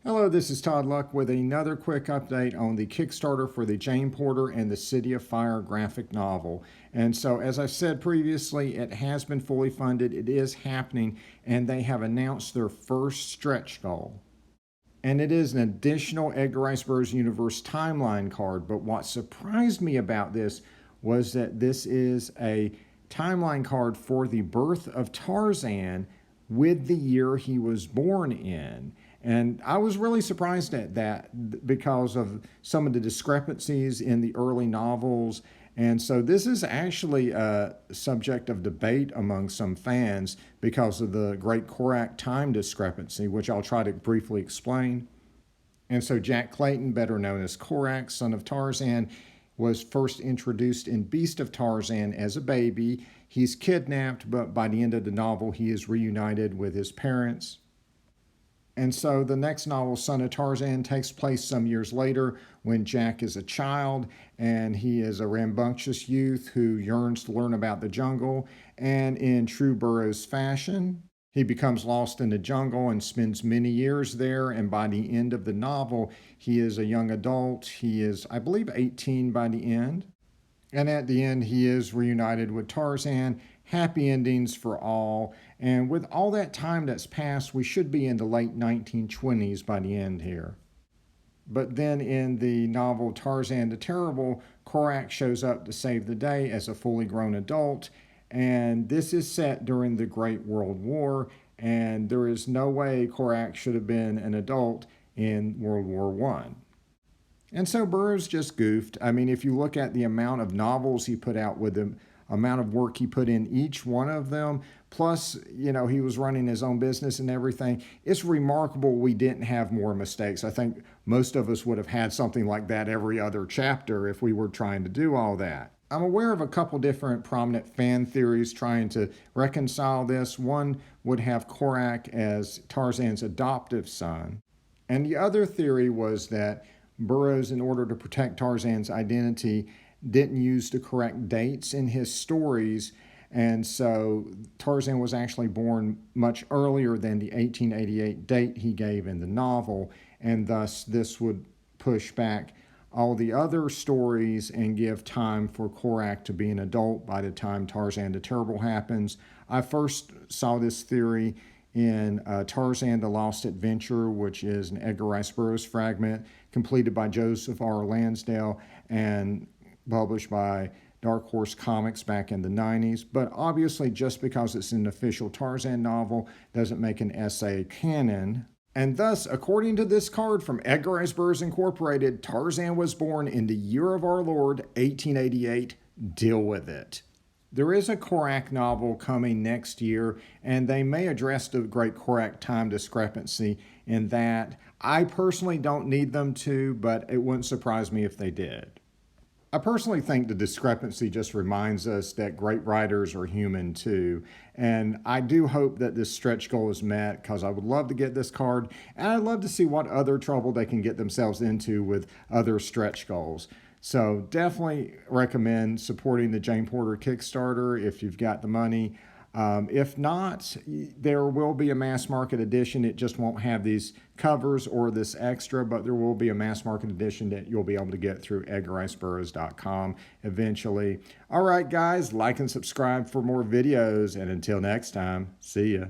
Hello, this is Todd Luck with another quick update on the Kickstarter for the Jane Porter and the City of Fire graphic novel. And so, as I said previously, it has been fully funded, it is happening, and they have announced their first stretch goal. And it is an additional Edgar Rice Burroughs Universe timeline card. But what surprised me about this was that this is a timeline card for the birth of Tarzan with the year he was born in. And I was really surprised at that because of some of the discrepancies in the early novels. And so this is actually a subject of debate among some fans because of the great Korak time discrepancy, which I'll try to briefly explain. And so Jack Clayton, better known as Korak, son of Tarzan, was first introduced in Beast of Tarzan as a baby. He's kidnapped, but by the end of the novel, he is reunited with his parents. And so the next novel, Son of Tarzan, takes place some years later when Jack is a child and he is a rambunctious youth who yearns to learn about the jungle. And in true Burroughs fashion, he becomes lost in the jungle and spends many years there. And by the end of the novel, he is a young adult. He is, I believe, 18 by the end. And at the end, he is reunited with Tarzan. Happy endings for all. And with all that time that's passed, we should be in the late 1920s by the end here. But then in the novel Tarzan the Terrible, Korak shows up to save the day as a fully grown adult. And this is set during the Great World War. And there is no way Korak should have been an adult in World War I. And so Burroughs just goofed. I mean, if you look at the amount of novels he put out with the amount of work he put in each one of them, plus, he was running his own business and everything, it's remarkable we didn't have more mistakes. I think most of us would have had something like that every other chapter if we were trying to do all that. I'm aware of a couple different prominent fan theories trying to reconcile this. One would have Korak as Tarzan's adoptive son. And the other theory was that Burroughs, in order to protect Tarzan's identity, didn't use the correct dates in his stories. And so Tarzan was actually born much earlier than the 1888 date he gave in the novel. And thus this would push back all the other stories and give time for Korak to be an adult by the time Tarzan the Terrible happens. I first saw this theory in Tarzan the Lost Adventure, which is an Edgar Rice Burroughs fragment completed by Joseph R. Lansdale and published by Dark Horse Comics back in the 90s. But obviously, just because it's an official Tarzan novel doesn't make an essay canon. And thus, according to this card from Edgar Rice Burroughs Incorporated, Tarzan was born in the year of our Lord, 1888. Deal with it. There is a Korak novel coming next year, and they may address the great Korak time discrepancy in that. I personally don't need them to, but it wouldn't surprise me if they did. I personally think the discrepancy just reminds us that great writers are human too. And I do hope that this stretch goal is met because I would love to get this card and I'd love to see what other trouble they can get themselves into with other stretch goals. So definitely recommend supporting the Jane Porter Kickstarter if you've got the money. If not, there will be a mass market edition. It just won't have these covers or this extra, but there will be a mass market edition that you'll be able to get through edgarriceburroughs.com eventually. All right, guys, like and subscribe for more videos. And until next time, see ya.